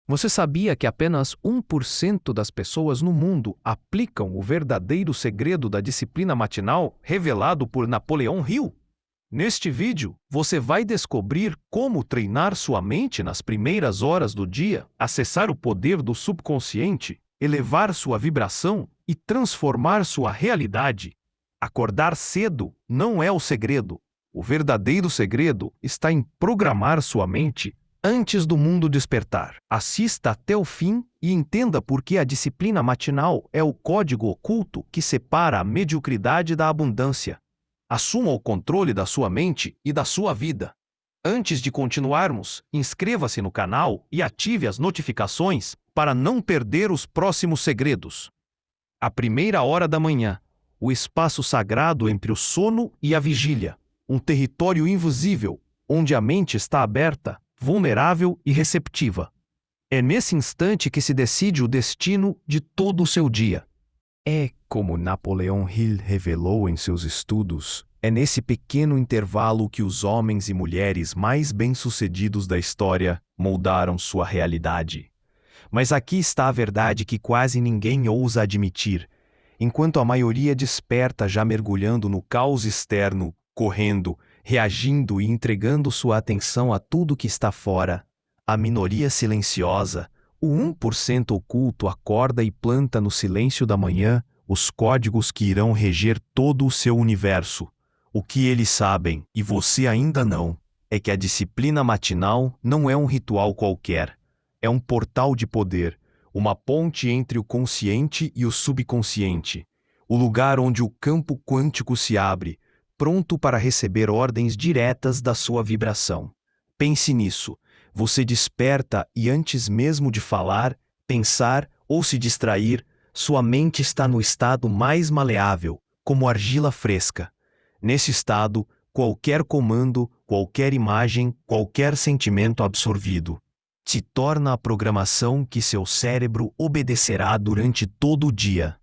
Você sabia que apenas 1% das pessoas no mundo aplicam o verdadeiro segredo da disciplina matinal revelado por Napoleão Hill? Neste vídeo, você vai descobrir como treinar sua mente nas primeiras horas do dia, acessar o poder do subconsciente, elevar sua vibração e transformar sua realidade. Acordar cedo não é o segredo. O verdadeiro segredo está em programar sua mente antes do mundo despertar. Assista até o fim e entenda por que a disciplina matinal é o código oculto que separa a mediocridade da abundância. Assuma o controle da sua mente e da sua vida. Antes de continuarmos, inscreva-se no canal e ative as notificações para não perder os próximos segredos. A primeira hora da manhã, o espaço sagrado entre o sono e a vigília, um território invisível, onde a mente está aberta, vulnerável e receptiva. É nesse instante que se decide o destino de todo o seu dia. É como Napoleão Hill revelou em seus estudos, é nesse pequeno intervalo que os homens e mulheres mais bem-sucedidos da história moldaram sua realidade. Mas aqui está a verdade que quase ninguém ousa admitir. Enquanto a maioria desperta já mergulhando no caos externo, correndo, reagindo e entregando sua atenção a tudo que está fora, a minoria silenciosa, o 1% oculto acorda e planta no silêncio da manhã os códigos que irão reger todo o seu universo. O que eles sabem, e você ainda não, é que a disciplina matinal não é um ritual qualquer. É um portal de poder, uma ponte entre o consciente e o subconsciente, o lugar onde o campo quântico se abre, pronto para receber ordens diretas da sua vibração. Pense nisso. Você desperta e antes mesmo de falar, pensar ou se distrair, sua mente está no estado mais maleável, como argila fresca. Nesse estado, qualquer comando, qualquer imagem, qualquer sentimento absorvido se torna a programação que seu cérebro obedecerá durante todo o dia.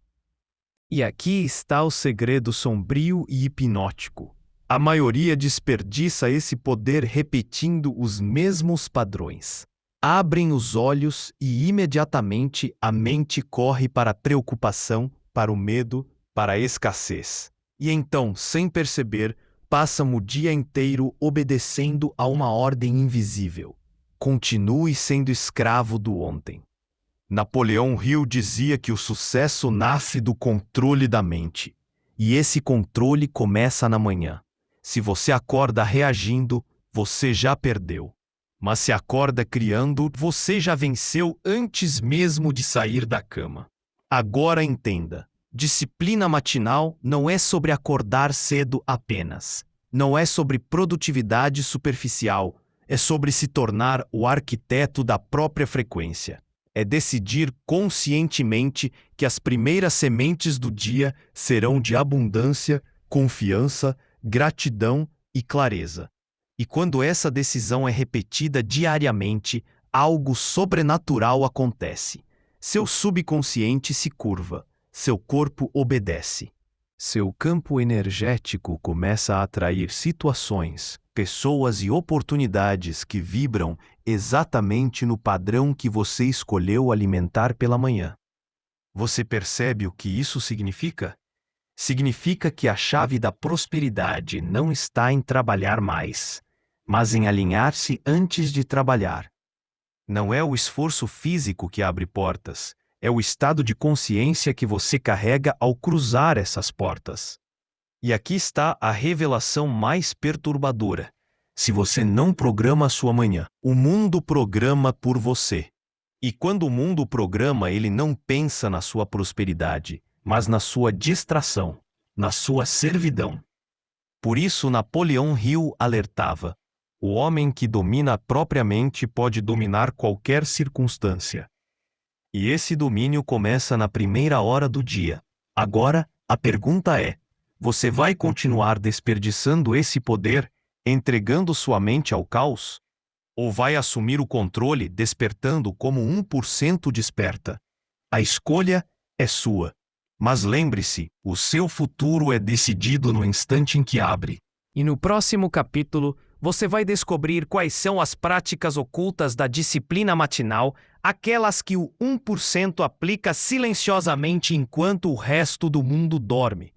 E aqui está o segredo sombrio e hipnótico. A maioria desperdiça esse poder repetindo os mesmos padrões. Abrem os olhos e imediatamente a mente corre para a preocupação, para o medo, para a escassez. E então, sem perceber, passam o dia inteiro obedecendo a uma ordem invisível. Continue sendo escravo do ontem. Napoleão Hill dizia que o sucesso nasce do controle da mente. E esse controle começa na manhã. Se você acorda reagindo, você já perdeu. Mas se acorda criando, você já venceu antes mesmo de sair da cama. Agora entenda. Disciplina matinal não é sobre acordar cedo apenas. Não é sobre produtividade superficial. É sobre se tornar o arquiteto da própria frequência. É decidir conscientemente que as primeiras sementes do dia serão de abundância, confiança, gratidão e clareza. E quando essa decisão é repetida diariamente, algo sobrenatural acontece. Seu subconsciente se curva, seu corpo obedece. Seu campo energético começa a atrair situações, pessoas e oportunidades que vibram exatamente no padrão que você escolheu alimentar pela manhã. Você percebe o que isso significa? Significa que a chave da prosperidade não está em trabalhar mais, mas em alinhar-se antes de trabalhar. Não é o esforço físico que abre portas, é o estado de consciência que você carrega ao cruzar essas portas. E aqui está a revelação mais perturbadora. Se você não programa a sua manhã, o mundo programa por você. E quando o mundo programa, ele não pensa na sua prosperidade, mas na sua distração, na sua servidão. Por isso Napoleão Hill alertava: o homem que domina a própria mente pode dominar qualquer circunstância. E esse domínio começa na primeira hora do dia. Agora, a pergunta é: você vai continuar desperdiçando esse poder, entregando sua mente ao caos? Ou vai assumir o controle, despertando como 1% desperta? A escolha é sua. Mas lembre-se, o seu futuro é decidido no instante em que abre. E no próximo capítulo, você vai descobrir quais são as práticas ocultas da disciplina matinal, aquelas que o 1% aplica silenciosamente enquanto o resto do mundo dorme.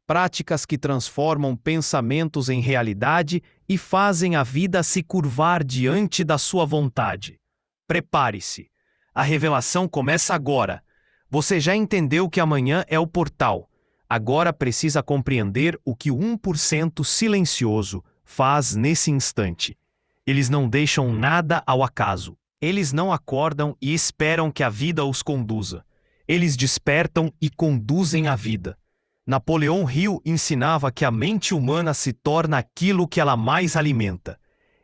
Práticas que transformam pensamentos em realidade e fazem a vida se curvar diante da sua vontade. Prepare-se. A revelação começa agora. Você já entendeu que amanhã é o portal. Agora precisa compreender o que o 1% silencioso faz nesse instante. Eles não deixam nada ao acaso. Eles não acordam e esperam que a vida os conduza. Eles despertam e conduzem a vida. Napoleão Hill ensinava que a mente humana se torna aquilo que ela mais alimenta.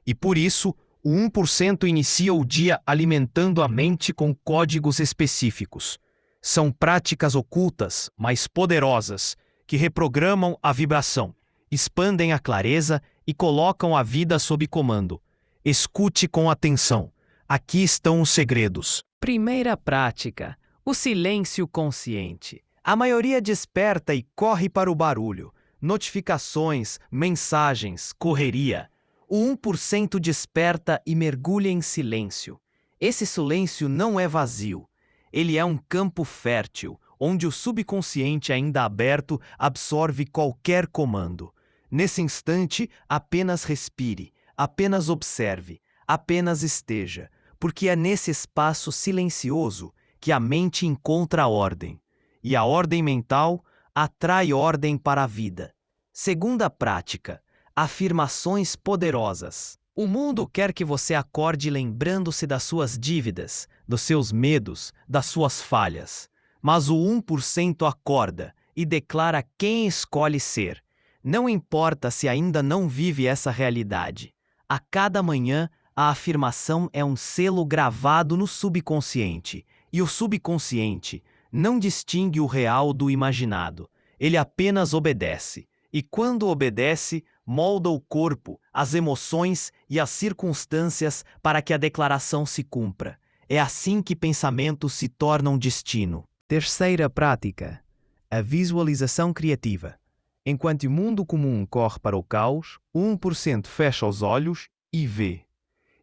E por isso, o 1% inicia o dia alimentando a mente com códigos específicos. São práticas ocultas, mas poderosas, que reprogramam a vibração, expandem a clareza e colocam a vida sob comando. Escute com atenção. Aqui estão os segredos. Primeira prática: o silêncio consciente. A maioria desperta e corre para o barulho. Notificações, mensagens, correria. O 1% desperta e mergulha em silêncio. Esse silêncio não é vazio. Ele é um campo fértil, onde o subconsciente ainda aberto absorve qualquer comando. Nesse instante, apenas respire, apenas observe, apenas esteja, porque é nesse espaço silencioso que a mente encontra a ordem. E a ordem mental atrai ordem para a vida. Segunda prática: afirmações poderosas. O mundo quer que você acorde lembrando-se das suas dívidas, dos seus medos, das suas falhas. Mas o 1% acorda e declara quem escolhe ser. Não importa se ainda não vive essa realidade. A cada manhã, a afirmação é um selo gravado no subconsciente. E o subconsciente não distingue o real do imaginado. Ele apenas obedece. E quando obedece, molda o corpo, as emoções e as circunstâncias para que a declaração se cumpra. É assim que pensamentos se tornam destino. Terceira prática: a visualização criativa. Enquanto o mundo comum corre para o caos, o 1% fecha os olhos e vê.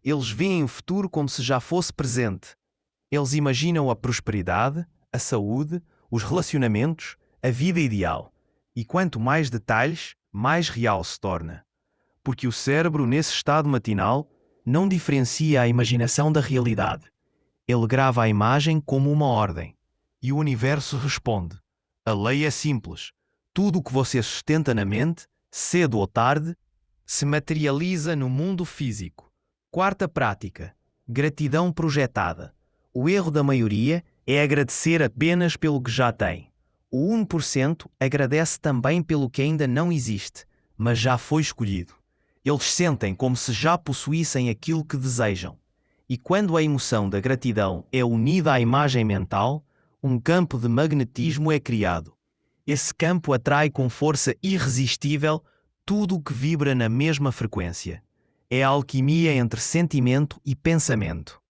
Eles veem o futuro como se já fosse presente. Eles imaginam a prosperidade, a saúde, os relacionamentos, a vida ideal. E quanto mais detalhes, mais real se torna. Porque o cérebro, nesse estado matinal, não diferencia a imaginação da realidade. Ele grava a imagem como uma ordem. E o universo responde. A lei é simples. Tudo o que você sustenta na mente, cedo ou tarde, se materializa no mundo físico. Quarta prática: gratidão projetada. O erro da maioria é agradecer apenas pelo que já tem. O 1% agradece também pelo que ainda não existe, mas já foi escolhido. Eles sentem como se já possuíssem aquilo que desejam. E quando a emoção da gratidão é unida à imagem mental, um campo de magnetismo é criado. Esse campo atrai com força irresistível tudo o que vibra na mesma frequência. É a alquimia entre sentimento e pensamento.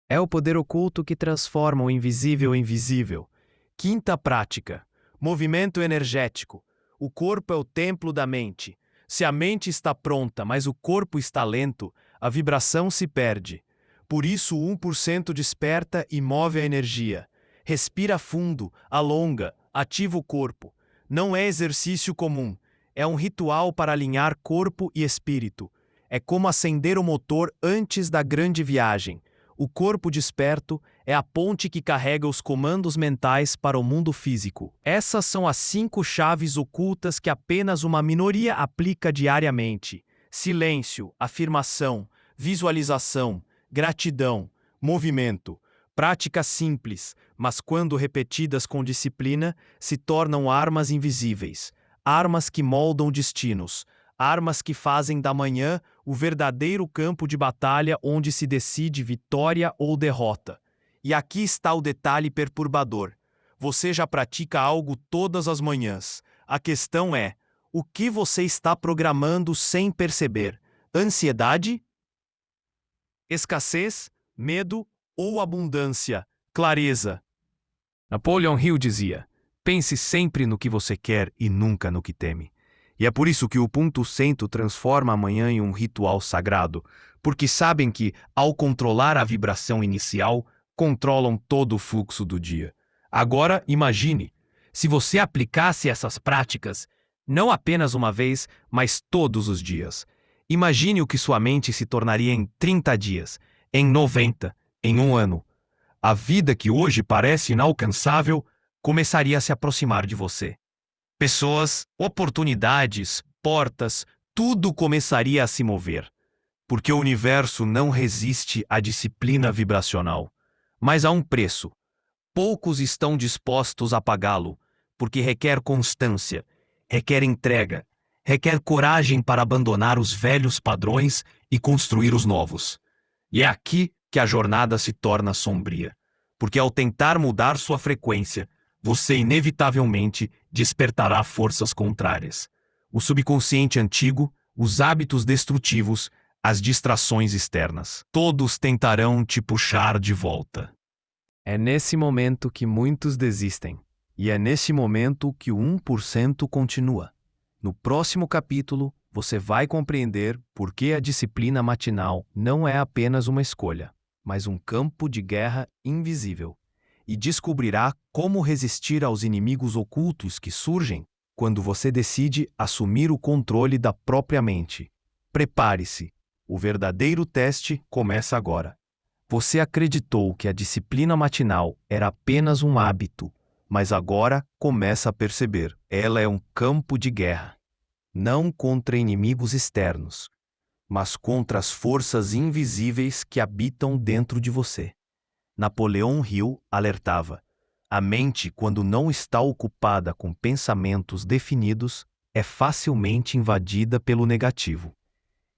É o poder oculto que transforma o invisível em visível. Quinta prática: movimento energético. O corpo é o templo da mente. Se a mente está pronta, mas o corpo está lento, a vibração se perde. Por isso o 1% desperta e move a energia. Respira fundo, alonga, ativa o corpo. Não é exercício comum. É um ritual para alinhar corpo e espírito. É como acender o motor antes da grande viagem. O corpo desperto é a ponte que carrega os comandos mentais para o mundo físico. Essas são as 5 chaves ocultas que apenas uma minoria aplica diariamente: silêncio, afirmação, visualização, gratidão, movimento. Práticas simples, mas quando repetidas com disciplina, se tornam armas invisíveis. Armas que moldam destinos. Armas que fazem da manhã o verdadeiro campo de batalha onde se decide vitória ou derrota. E aqui está o detalhe perturbador. Você já pratica algo todas as manhãs. A questão é: o que você está programando sem perceber? Ansiedade? Escassez? Medo? Ou abundância? Clareza? Napoleão Hill dizia: pense sempre no que você quer e nunca no que teme. E é por isso que o 1% transforma a manhã em um ritual sagrado, porque sabem que, ao controlar a vibração inicial, controlam todo o fluxo do dia. Agora, imagine, se você aplicasse essas práticas, não apenas uma vez, mas todos os dias. Imagine o que sua mente se tornaria em 30 dias, em 90, em um ano. A vida que hoje parece inalcançável começaria a se aproximar de você. Pessoas, oportunidades, portas, tudo começaria a se mover. Porque o universo não resiste à disciplina vibracional. Mas há um preço. Poucos estão dispostos a pagá-lo, porque requer constância, requer entrega, requer coragem para abandonar os velhos padrões e construir os novos. E é aqui que a jornada se torna sombria. Porque ao tentar mudar sua frequência, você inevitavelmente despertará forças contrárias. O subconsciente antigo, os hábitos destrutivos, as distrações externas. Todos tentarão te puxar de volta. É nesse momento que muitos desistem. E é nesse momento que o 1% continua. No próximo capítulo, você vai compreender por que a disciplina matinal não é apenas uma escolha, mas um campo de guerra invisível. E descobrirá como resistir aos inimigos ocultos que surgem quando você decide assumir o controle da própria mente. Prepare-se. O verdadeiro teste começa agora. Você acreditou que a disciplina matinal era apenas um hábito, mas agora começa a perceber. Ela é um campo de guerra. Não contra inimigos externos, mas contra as forças invisíveis que habitam dentro de você. Napoleão Hill alertava: a mente, quando não está ocupada com pensamentos definidos, é facilmente invadida pelo negativo.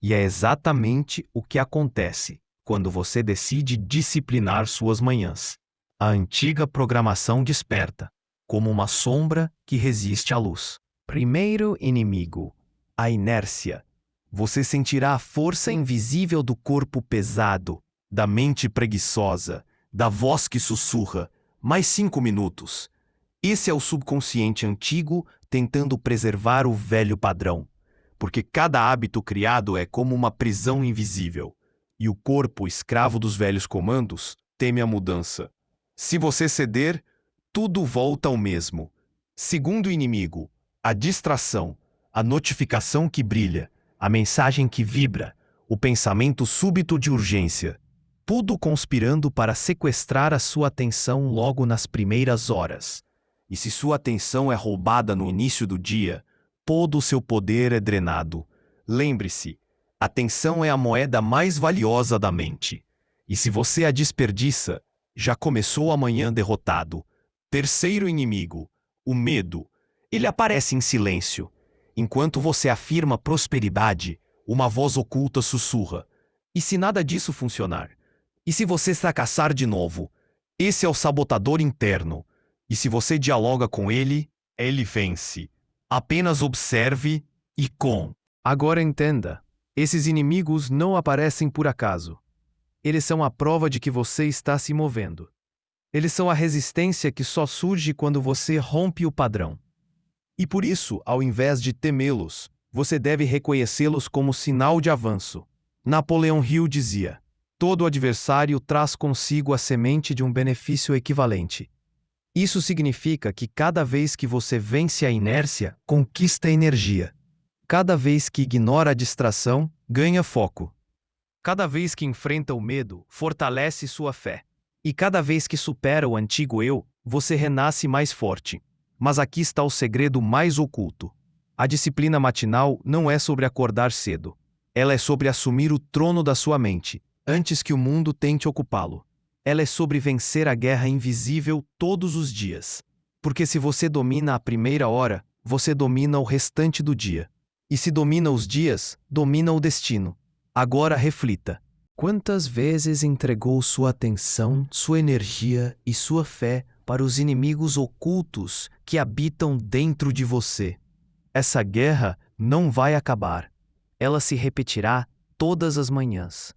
E é exatamente o que acontece quando você decide disciplinar suas manhãs. A antiga programação desperta, como uma sombra que resiste à luz. Primeiro inimigo, a inércia. Você sentirá a força invisível do corpo pesado, da mente preguiçosa, da voz que sussurra. Mais 5 minutos. Esse é o subconsciente antigo tentando preservar o velho padrão. Porque cada hábito criado é como uma prisão invisível. E o corpo, escravo dos velhos comandos, teme a mudança. Se você ceder, tudo volta ao mesmo. Segundo inimigo, a distração, a notificação que brilha, a mensagem que vibra, o pensamento súbito de urgência. Tudo conspirando para sequestrar a sua atenção logo nas primeiras horas. E se sua atenção é roubada no início do dia, todo o seu poder é drenado. Lembre-se, a atenção é a moeda mais valiosa da mente. E se você a desperdiça, já começou a manhã derrotado. Terceiro inimigo, o medo. Ele aparece em silêncio. Enquanto você afirma prosperidade, uma voz oculta sussurra: e se nada disso funcionar? E se você fracassar de novo? Esse é o sabotador interno. E se você dialoga com ele, ele vence. Apenas observe e com. Agora entenda, esses inimigos não aparecem por acaso. Eles são a prova de que você está se movendo. Eles são a resistência que só surge quando você rompe o padrão. E por isso, ao invés de temê-los, você deve reconhecê-los como sinal de avanço. Napoleão Hill dizia: todo adversário traz consigo a semente de um benefício equivalente. Isso significa que cada vez que você vence a inércia, conquista energia. Cada vez que ignora a distração, ganha foco. Cada vez que enfrenta o medo, fortalece sua fé. E cada vez que supera o antigo eu, você renasce mais forte. Mas aqui está o segredo mais oculto. A disciplina matinal não é sobre acordar cedo. Ela é sobre assumir o trono da sua mente, antes que o mundo tente ocupá-lo. Ela é sobre vencer a guerra invisível todos os dias. Porque se você domina a primeira hora, você domina o restante do dia. E se domina os dias, domina o destino. Agora reflita. Quantas vezes entregou sua atenção, sua energia e sua fé para os inimigos ocultos que habitam dentro de você? Essa guerra não vai acabar. Ela se repetirá todas as manhãs.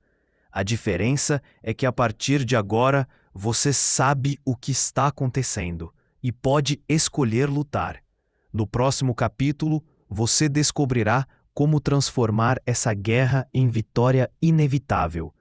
A diferença é que a partir de agora você sabe o que está acontecendo e pode escolher lutar. No próximo capítulo, você descobrirá como transformar essa guerra em vitória inevitável.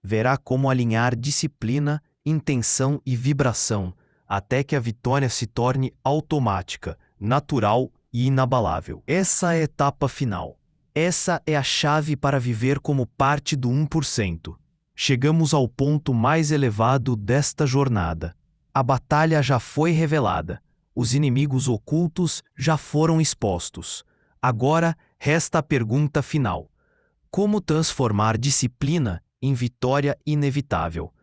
Verá como alinhar disciplina intenção e vibração, até que a vitória se torne automática, natural e inabalável. Essa é a etapa final. Essa é a chave para viver como parte do 1%. Chegamos ao ponto mais elevado desta jornada. A batalha já foi revelada. Os inimigos ocultos já foram expostos. Agora resta a pergunta final: como transformar disciplina em vitória inevitável?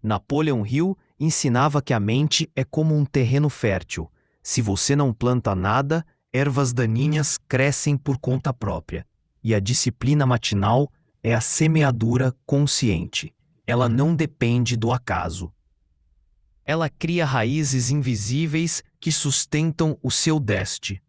Napoleon Hill ensinava que a mente é como um terreno fértil. Se você não planta nada, ervas daninhas crescem por conta própria. E a disciplina matinal é a semeadura consciente. Ela não depende do acaso. Ela cria raízes invisíveis que sustentam o seu destino.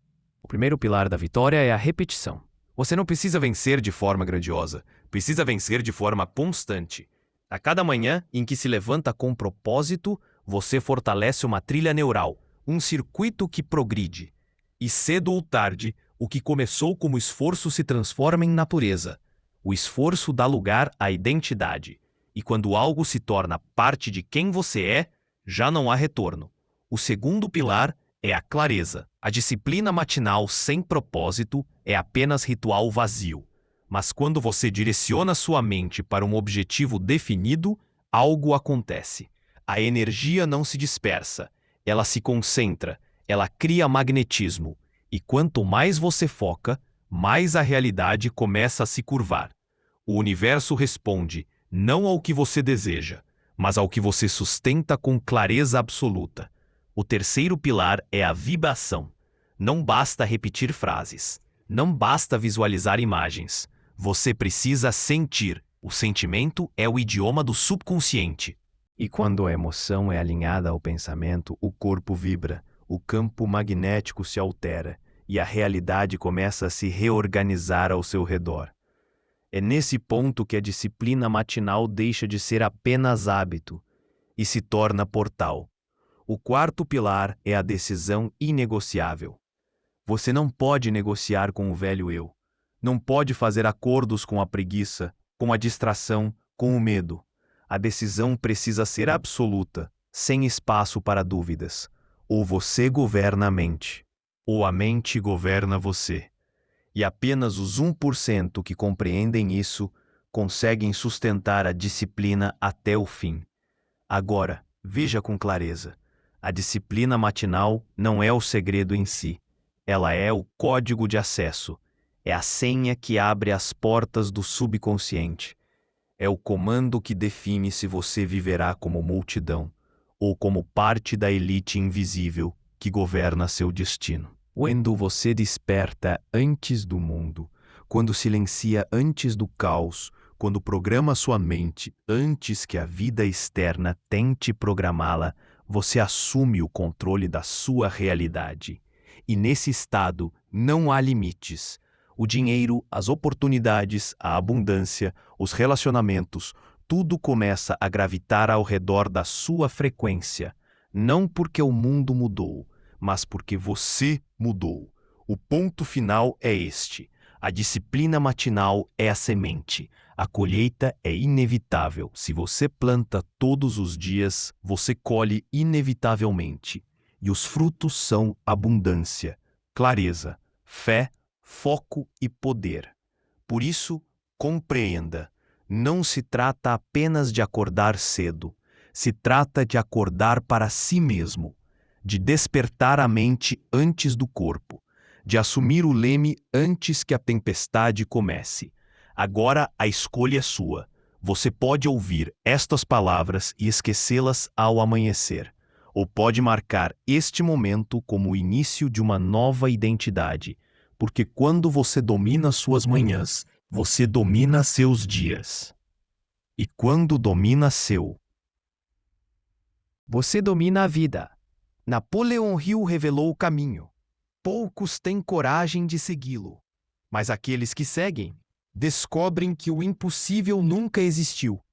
O primeiro pilar da vitória é a repetição. Você não precisa vencer de forma grandiosa, precisa vencer de forma constante. A cada manhã em que se levanta com propósito, você fortalece uma trilha neural, um circuito que progride. E cedo ou tarde, o que começou como esforço se transforma em natureza. O esforço dá lugar à identidade. E quando algo se torna parte de quem você é, já não há retorno. O segundo pilar é a clareza. A disciplina matinal sem propósito é apenas ritual vazio. Mas quando você direciona sua mente para um objetivo definido, algo acontece. A energia não se dispersa, ela se concentra, ela cria magnetismo. E quanto mais você foca, mais a realidade começa a se curvar. O universo responde não ao que você deseja, mas ao que você sustenta com clareza absoluta. O terceiro pilar é a vibração. Não basta repetir frases, não basta visualizar imagens. Você precisa sentir. O sentimento é o idioma do subconsciente. E quando a emoção é alinhada ao pensamento, o corpo vibra, o campo magnético se altera e a realidade começa a se reorganizar ao seu redor. É nesse ponto que a disciplina matinal deixa de ser apenas hábito e se torna portal. O quarto pilar é a decisão inegociável. Você não pode negociar com o velho eu. Não pode fazer acordos com a preguiça, com a distração, com o medo. A decisão precisa ser absoluta, sem espaço para dúvidas. Ou você governa a mente, ou a mente governa você. E apenas os 1% que compreendem isso conseguem sustentar a disciplina até o fim. Agora, veja com clareza. A disciplina matinal não é o segredo em si. Ela é o código de acesso. É a senha que abre as portas do subconsciente. É o comando que define se você viverá como multidão ou como parte da elite invisível que governa seu destino. Quando você desperta antes do mundo, quando silencia antes do caos, quando programa sua mente antes que a vida externa tente programá-la, você assume o controle da sua realidade. E nesse estado não há limites. O dinheiro, as oportunidades, a abundância, os relacionamentos, tudo começa a gravitar ao redor da sua frequência. Não porque o mundo mudou, mas porque você mudou. O ponto final é este. A disciplina matinal é a semente. A colheita é inevitável. Se você planta todos os dias, você colhe inevitavelmente. E os frutos são abundância, clareza, fé, foco e poder. Por isso, compreenda. Não se trata apenas de acordar cedo. Se trata de acordar para si mesmo. De despertar a mente antes do corpo, de assumir o leme antes que a tempestade comece. Agora a escolha é sua. Você pode ouvir estas palavras e esquecê-las ao amanhecer, ou pode marcar este momento como o início de uma nova identidade, porque quando você domina suas manhãs, você domina seus dias. E quando domina seu, você domina a vida. Napoleon Hill revelou o caminho. Poucos têm coragem de segui-lo, mas aqueles que seguem descobrem que o impossível nunca existiu.